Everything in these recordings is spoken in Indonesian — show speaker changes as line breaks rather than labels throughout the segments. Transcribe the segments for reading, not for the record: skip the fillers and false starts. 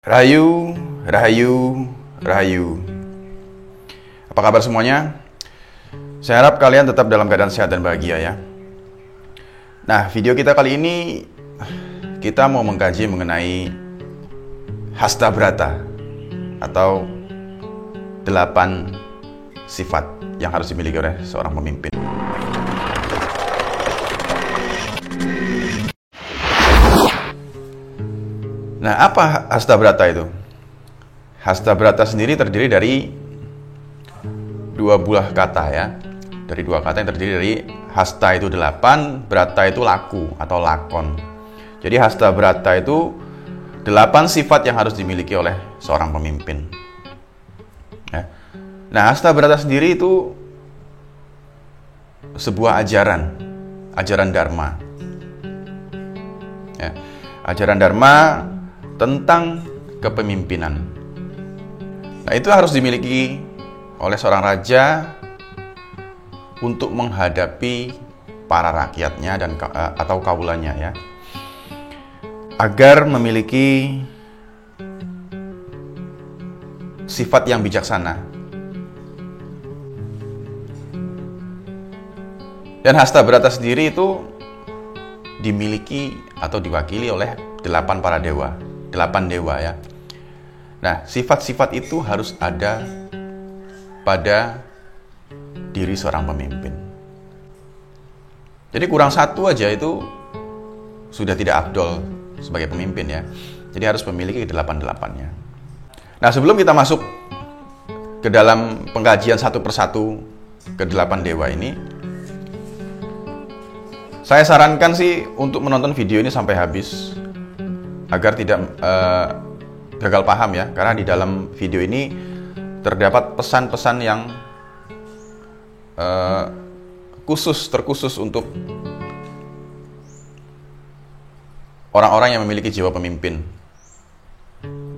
Rahayu, Rahayu, Rahayu. Apa kabar semuanya? Saya harap kalian tetap dalam keadaan sehat dan bahagia ya. Nah, video kita kali ini kita mau mengkaji mengenai Hasta Brata atau 8 sifat yang harus dimiliki oleh seorang pemimpin. Nah, apa Hasta Brata itu? Hasta Brata sendiri terdiri dari dua buah kata ya. Dari dua kata yang terdiri dari hasta itu 8, brata itu laku atau lakon. Jadi Hasta Brata itu 8 sifat yang harus dimiliki oleh seorang pemimpin. Ya. Nah, Hasta Brata sendiri itu sebuah ajaran dharma. Ya. Ajaran dharma tentang kepemimpinan. Nah, itu harus dimiliki oleh seorang raja untuk menghadapi para rakyatnya dan atau kaulanya ya. Agar memiliki sifat yang bijaksana. Dan Hasta Brata sendiri itu dimiliki atau diwakili oleh 8 para dewa. 8 dewa ya. Nah, sifat-sifat itu harus ada pada diri seorang pemimpin. Jadi kurang satu aja itu sudah tidak afdol sebagai pemimpin ya. Jadi harus memiliki 8-8-nya. Nah, sebelum kita masuk ke dalam pengkajian satu persatu ke-8 dewa ini, saya sarankan sih untuk menonton video ini sampai habis agar tidak gagal paham ya, karena di dalam video ini terdapat pesan-pesan yang terkhusus untuk orang-orang yang memiliki jiwa pemimpin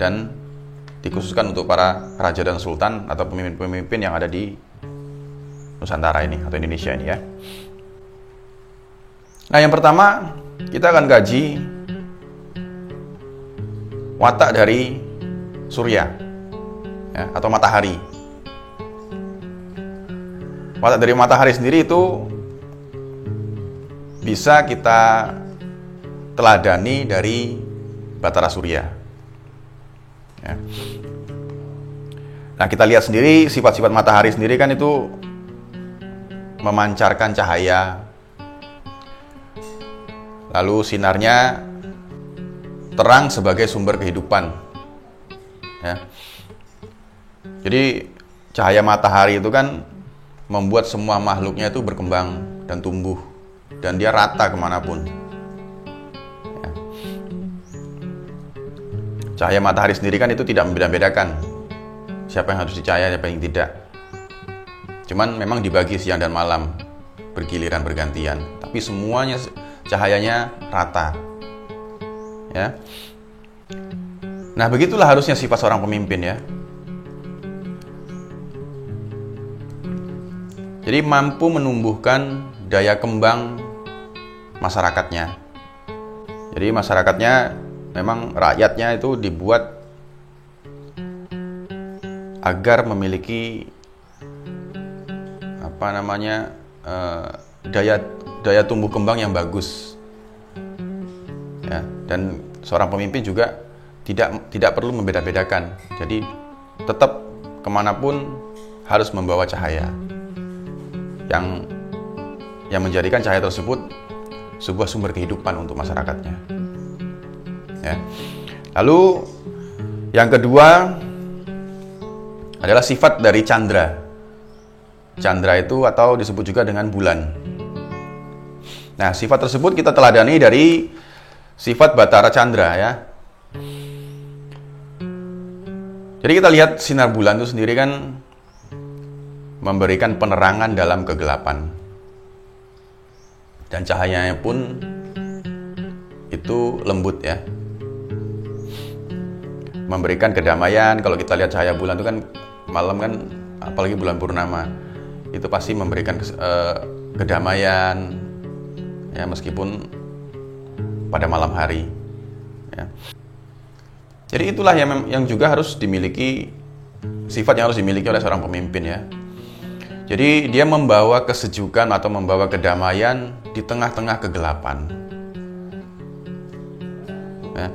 dan dikhususkan untuk para raja dan sultan atau pemimpin-pemimpin yang ada di Nusantara ini atau Indonesia ini ya. Nah, yang pertama kita akan kaji watak dari Surya ya, atau matahari. Watak dari matahari sendiri itu bisa kita teladani dari Batara Surya ya. Nah, kita lihat sendiri sifat-sifat matahari sendiri kan itu memancarkan cahaya, lalu sinarnya terang sebagai sumber kehidupan ya. Jadi cahaya matahari itu kan membuat semua makhluknya itu berkembang dan tumbuh, dan dia rata kemanapun ya. Cahaya matahari sendiri kan itu tidak membeda-bedakan siapa yang harus dicahaya, siapa yang tidak. Cuman memang dibagi siang dan malam, bergiliran bergantian, tapi semuanya cahayanya rata ya. Nah, begitulah harusnya sifat seorang pemimpin ya. Jadi mampu menumbuhkan daya kembang masyarakatnya. Jadi masyarakatnya, memang rakyatnya itu dibuat agar memiliki daya tumbuh kembang yang bagus ya. Dan seorang pemimpin juga tidak perlu membeda-bedakan. Jadi tetap kemanapun harus membawa cahaya yang menjadikan cahaya tersebut sebuah sumber kehidupan untuk masyarakatnya ya. Lalu yang kedua adalah sifat dari Chandra. Chandra itu atau disebut juga dengan bulan. Nah, sifat tersebut kita teladani dari sifat Batara Chandra ya. Jadi kita lihat sinar bulan itu sendiri kan memberikan penerangan dalam kegelapan. Dan cahayanya pun itu lembut ya. Memberikan kedamaian. Kalau kita lihat cahaya bulan itu kan malam kan, apalagi bulan purnama, itu pasti memberikan kedamaian ya, meskipun pada malam hari ya. Jadi itulah yang juga harus dimiliki, sifat yang harus dimiliki oleh seorang pemimpin ya. Jadi dia membawa kesejukan atau membawa kedamaian di tengah-tengah kegelapan. Ya.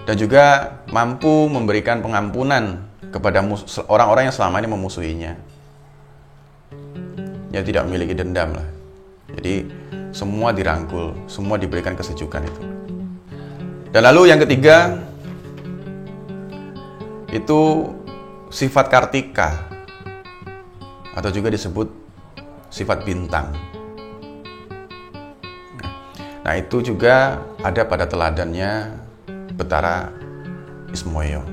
Dan juga mampu memberikan pengampunan kepada orang-orang yang selama ini memusuhinya. Ya, tidak memiliki dendam lah. Jadi semua dirangkul, semua diberikan kesejukan itu. Dan lalu yang ketiga itu sifat kartika atau juga disebut sifat bintang. Nah, itu juga ada pada teladannya Betara Ismoyo.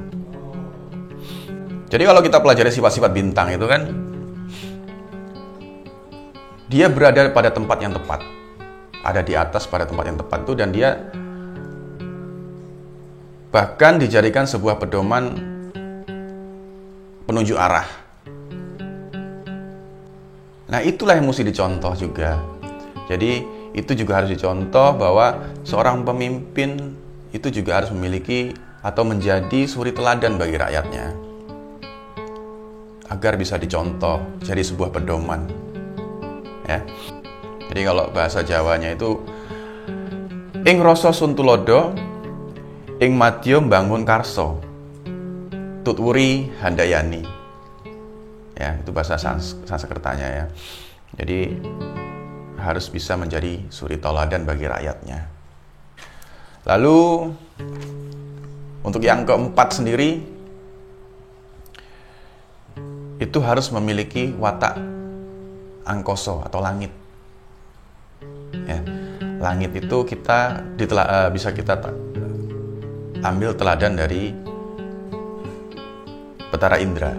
Jadi kalau kita pelajari sifat-sifat bintang itu kan, dia berada pada tempat yang tepat, ada di atas pada tempat yang tepat itu, dan dia bahkan dijadikan sebuah pedoman penunjuk arah. Nah, itulah yang mesti dicontoh juga. Jadi itu juga harus dicontoh bahwa seorang pemimpin itu juga harus memiliki atau menjadi suri teladan bagi rakyatnya, agar bisa dicontoh, jadi sebuah pedoman. Ya. Jadi kalau bahasa Jawanya itu ing rasa suntulodo, ing madya bangun karso, tutwuri handayani. Ya, itu bahasa Sanskertanya ya. Jadi harus bisa menjadi suri tauladan bagi rakyatnya. Lalu untuk yang keempat sendiri itu harus memiliki watak angkoso atau langit. Ya, langit itu bisa kita ambil teladan dari Betara Indra.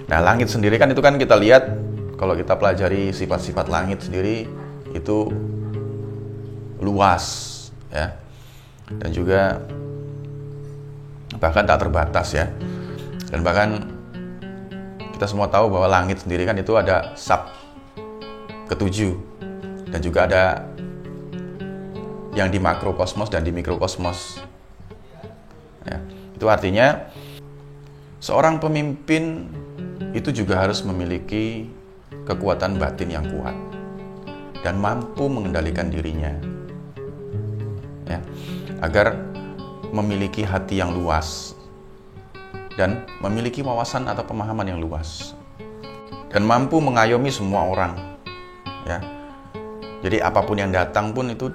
Nah, langit sendiri kan itu kan kita lihat, kalau kita pelajari sifat-sifat langit sendiri itu luas ya, dan juga bahkan tak terbatas ya. Dan bahkan kita semua tahu bahwa langit sendiri kan itu ada sub ketujuh, dan juga ada yang di makrokosmos dan di mikrokosmos ya. Itu artinya seorang pemimpin itu juga harus memiliki kekuatan batin yang kuat dan mampu mengendalikan dirinya ya, agar memiliki hati yang luas dan memiliki wawasan atau pemahaman yang luas dan mampu mengayomi semua orang ya. Jadi apapun yang datang pun itu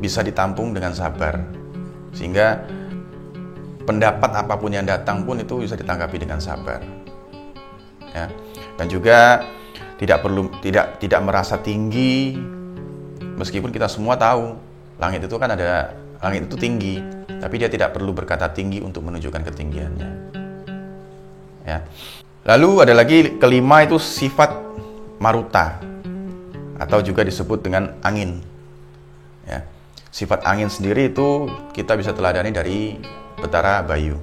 bisa ditampung dengan sabar, sehingga pendapat apapun yang datang pun itu bisa ditanggapi dengan sabar ya. Dan juga tidak merasa tinggi, meskipun kita semua tahu langit itu kan ada, langit itu tinggi, tapi dia tidak perlu berkata tinggi untuk menunjukkan ketinggiannya ya. Lalu ada lagi kelima, itu sifat maruta atau juga disebut dengan angin ya. Sifat angin sendiri itu kita bisa teladani dari Betara Bayu.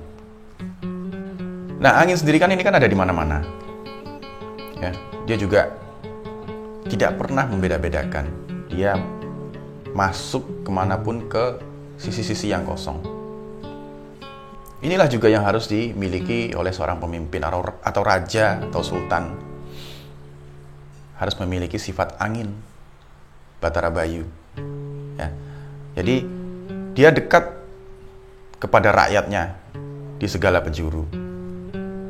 Nah, angin sendiri kan ini kan ada di mana-mana ya. Dia juga tidak pernah membeda-bedakan, dia masuk kemanapun ke sisi-sisi yang kosong. Inilah juga yang harus dimiliki oleh seorang pemimpin atau raja atau sultan, harus memiliki sifat angin Betara Bayu ya. Jadi dia dekat kepada rakyatnya di segala penjuru.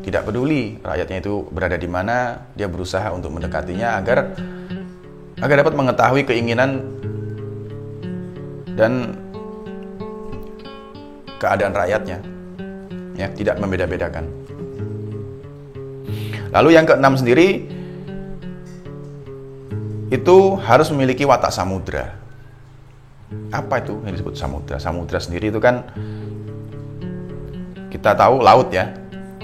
Tidak peduli rakyatnya itu berada di mana, dia berusaha untuk mendekatinya agar dapat mengetahui keinginan dan keadaan rakyatnya ya, tidak membeda-bedakan. Lalu yang keenam sendiri itu harus memiliki watak samudra. Apa itu yang disebut samudra? Samudra sendiri itu kan kita tahu laut ya.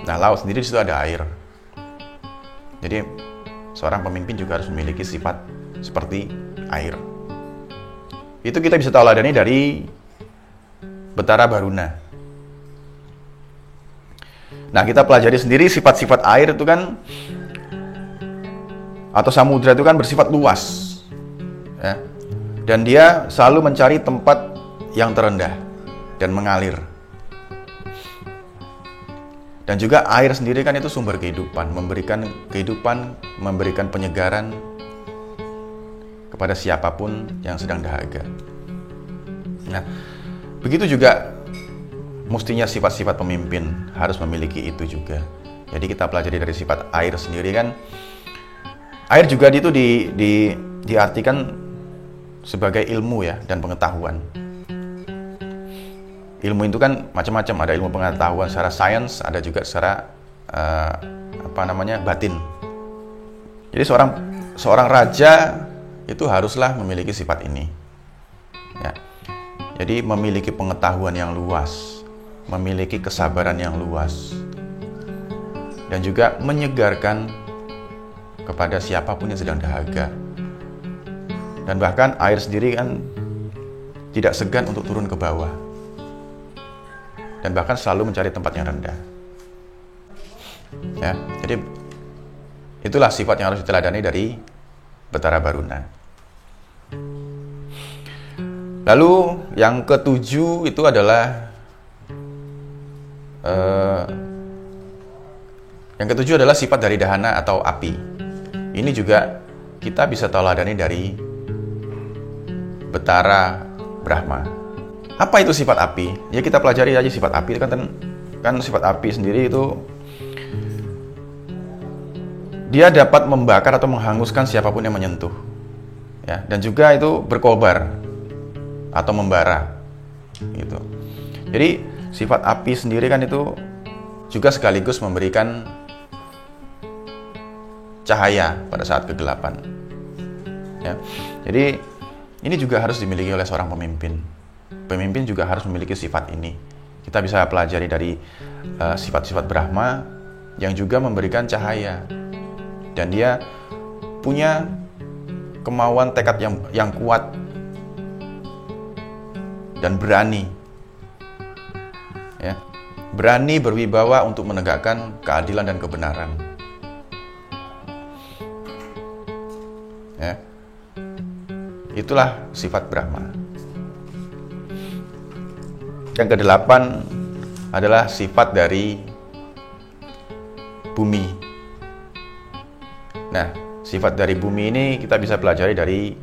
Nah, laut sendiri di situ ada air. Jadi seorang pemimpin juga harus memiliki sifat seperti air. Itu kita bisa teladani dari Betara Baruna. Nah, kita pelajari sendiri sifat-sifat air itu kan, atau samudra itu kan bersifat luas ya. Dan dia selalu mencari tempat yang terendah dan mengalir. Dan juga air sendiri kan itu sumber kehidupan, memberikan kehidupan, memberikan penyegaran kepada siapapun yang sedang dahaga. Nah, begitu juga mestinya sifat-sifat pemimpin harus memiliki itu juga. Jadi kita pelajari dari sifat air sendiri kan, air juga itu diartikan sebagai ilmu ya dan pengetahuan. Ilmu itu kan macam-macam, ada ilmu pengetahuan secara sains, ada juga secara batin. Jadi seorang raja itu haruslah memiliki sifat ini. Ya. Jadi memiliki pengetahuan yang luas, memiliki kesabaran yang luas, dan juga menyegarkan kepada siapapun yang sedang dahaga. Dan bahkan air sendiri kan tidak segan untuk turun ke bawah. Dan bahkan selalu mencari tempat yang rendah. Ya, jadi itulah sifat yang harus diteladani dari Betara Baruna. Lalu yang ketujuh itu adalah sifat dari dahana atau api. Ini juga kita bisa teladani dari Betara Brahma. Apa itu sifat api? Ya kita pelajari aja sifat api. Kan sifat api sendiri itu dia dapat membakar atau menghanguskan siapapun yang menyentuh. Ya, dan juga itu berkobar atau membara. Gitu. Jadi sifat api sendiri kan itu juga sekaligus memberikan cahaya pada saat kegelapan. Ya. Jadi ini juga harus dimiliki oleh seorang pemimpin. Pemimpin juga harus memiliki sifat ini. Kita bisa pelajari dari sifat-sifat Brahma yang juga memberikan cahaya. Dan dia punya kemauan tekad yang kuat dan berani. Ya. Berani berwibawa untuk menegakkan keadilan dan kebenaran. Ya. Itulah sifat Brahma. Yang kedelapan adalah sifat dari bumi. Nah, sifat dari bumi ini kita bisa pelajari dari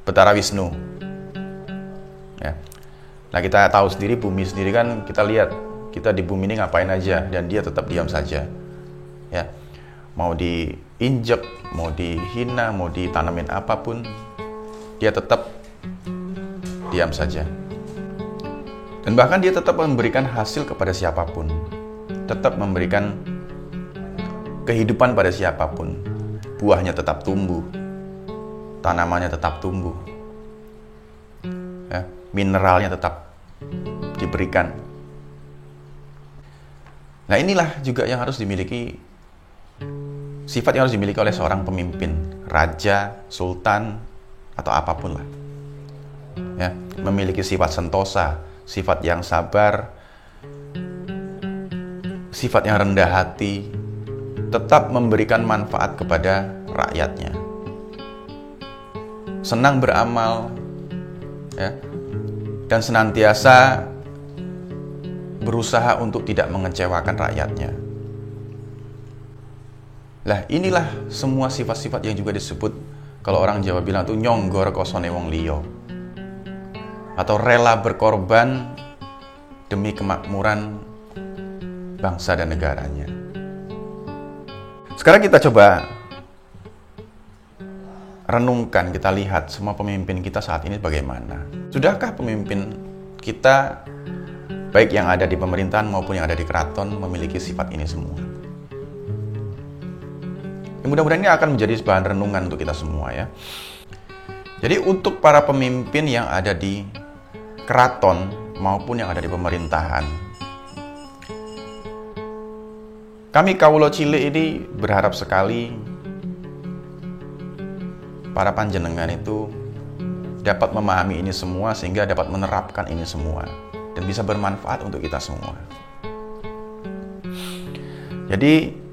Betara Wisnu. Ya. Nah, kita tahu sendiri bumi sendiri kan, kita lihat kita di bumi ini ngapain aja dan dia tetap diam saja. Ya. Mau diinjek, mau dihina, mau ditanamin apapun, dia tetap diam saja. Dan bahkan dia tetap memberikan hasil kepada siapapun. Tetap memberikan kehidupan pada siapapun. Buahnya tetap tumbuh. Tanamannya tetap tumbuh. Ya, mineralnya tetap diberikan. Nah, inilah juga yang harus dimiliki, sifat yang harus dimiliki oleh seorang pemimpin, raja, sultan, atau apapun lah. Ya, memiliki sifat sentosa, sifat yang sabar, sifat yang rendah hati, tetap memberikan manfaat kepada rakyatnya. Senang beramal, ya, dan senantiasa berusaha untuk tidak mengecewakan rakyatnya. Lah, inilah semua sifat-sifat yang juga disebut, kalau orang Jawa bilang tuh nyonggor kosone wong liya, atau rela berkorban demi kemakmuran bangsa dan negaranya. Sekarang kita coba renungkan, kita lihat semua pemimpin kita saat ini bagaimana. Sudahkah pemimpin kita, baik yang ada di pemerintahan maupun yang ada di keraton, memiliki sifat ini semua? Mudah-mudahan ini akan menjadi bahan renungan untuk kita semua ya. Jadi untuk para pemimpin yang ada di keraton maupun yang ada di pemerintahan, kami Kawula Cilik ini berharap sekali para panjenengan itu dapat memahami ini semua sehingga dapat menerapkan ini semua dan bisa bermanfaat untuk kita semua. Jadi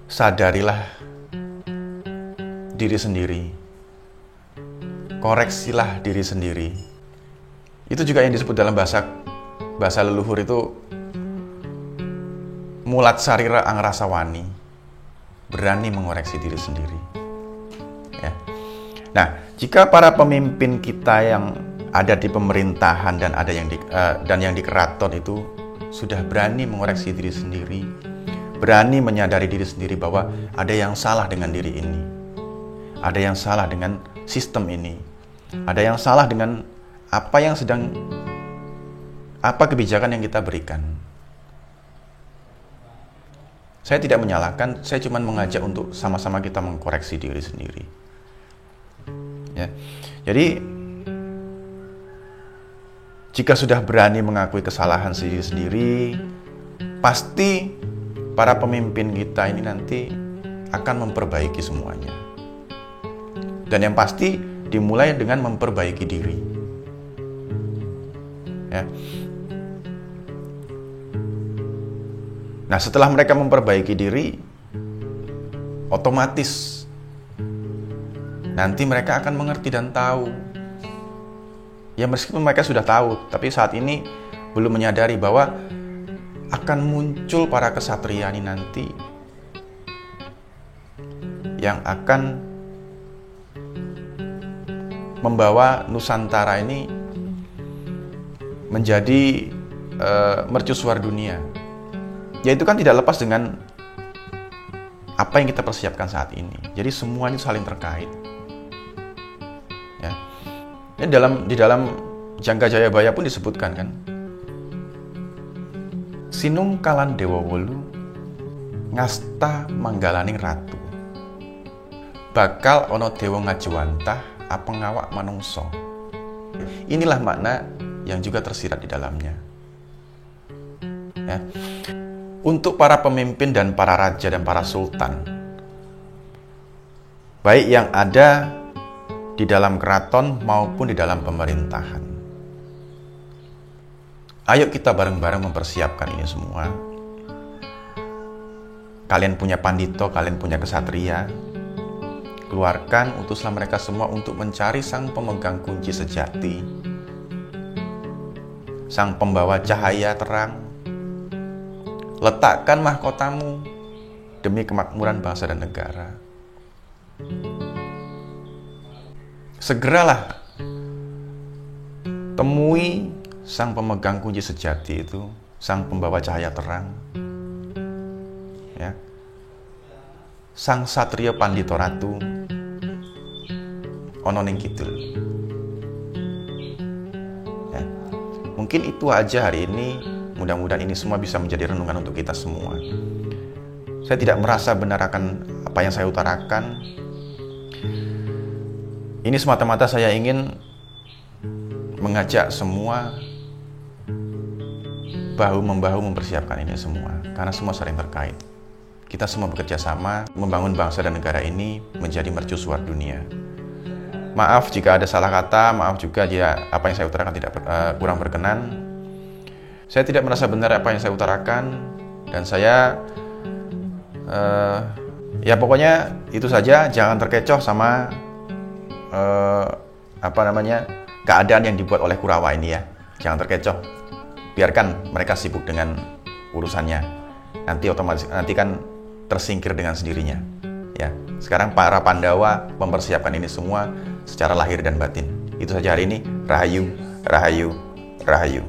sadarilah diri sendiri. koreksilah diri sendiri. Itu juga yang disebut dalam bahasa leluhur itu mulat sarira angrasawani, berani mengoreksi diri sendiri. Ya. Nah, jika para pemimpin kita yang ada di pemerintahan dan yang di keraton itu sudah berani mengoreksi diri sendiri, berani menyadari diri sendiri bahwa ada yang salah dengan diri ini, ada yang salah dengan sistem ini, ada yang salah dengan apa kebijakan yang kita berikan. Saya tidak menyalahkan, saya cuma mengajak untuk sama-sama kita mengkoreksi diri sendiri. Ya. Jadi jika sudah berani mengakui kesalahan sendiri, pasti para pemimpin kita ini nanti akan memperbaiki semuanya. Dan yang pasti dimulai dengan memperbaiki diri. Ya. Nah, setelah mereka memperbaiki diri, otomatis nanti mereka akan mengerti dan tahu. Ya, meskipun mereka sudah tahu, tapi saat ini belum menyadari bahwa akan muncul para kesatria ini nanti yang akan membawa Nusantara ini menjadi mercusuar dunia. Yaitu kan tidak lepas dengan apa yang kita persiapkan saat ini. Jadi semuanya saling terkait. Ya. Di dalam Jangka Jayabaya pun disebutkan kan, Sinung kalan Dewa Wolu ngasta manggalaning ratu. Bakal ono dewa ngajwantah apa ngawak manungso. Inilah makna yang juga tersirat di dalamnya. Ya. Untuk para pemimpin dan para raja dan para sultan, baik yang ada di dalam keraton maupun di dalam pemerintahan, ayo kita bareng-bareng mempersiapkan ini semua. Kalian punya pandito, kalian punya kesatria, keluarkan, utuslah mereka semua untuk mencari sang pemegang kunci sejati, sang pembawa cahaya terang. Letakkan mahkotamu demi kemakmuran bangsa dan negara. Segeralah temui sang pemegang kunci sejati itu, sang pembawa cahaya terang. Ya. Sang Satrio Pandito Ratu ono ning kidul. Ya. Mungkin itu aja hari ini. Mudah-mudahan ini semua bisa menjadi renungan untuk kita semua. Saya tidak merasa benar akan apa yang saya utarakan. Ini semata-mata saya ingin mengajak semua bahu-membahu mempersiapkan ini semua. Karena semua saling terkait. Kita semua bekerja sama membangun bangsa dan negara ini menjadi mercusuar dunia. Maaf jika ada salah kata, maaf juga jika apa yang saya utarakan tidak kurang berkenan. Saya tidak merasa benar apa yang saya utarakan, dan saya ya pokoknya itu saja. Jangan terkecoh sama keadaan yang dibuat oleh Kurawa ini ya. Jangan terkecoh, biarkan mereka sibuk dengan urusannya. Nanti kan tersingkir dengan sendirinya. Ya, sekarang para Pandawa mempersiapkan ini semua secara lahir dan batin. Itu saja hari ini. Rahayu, rahayu, rahayu.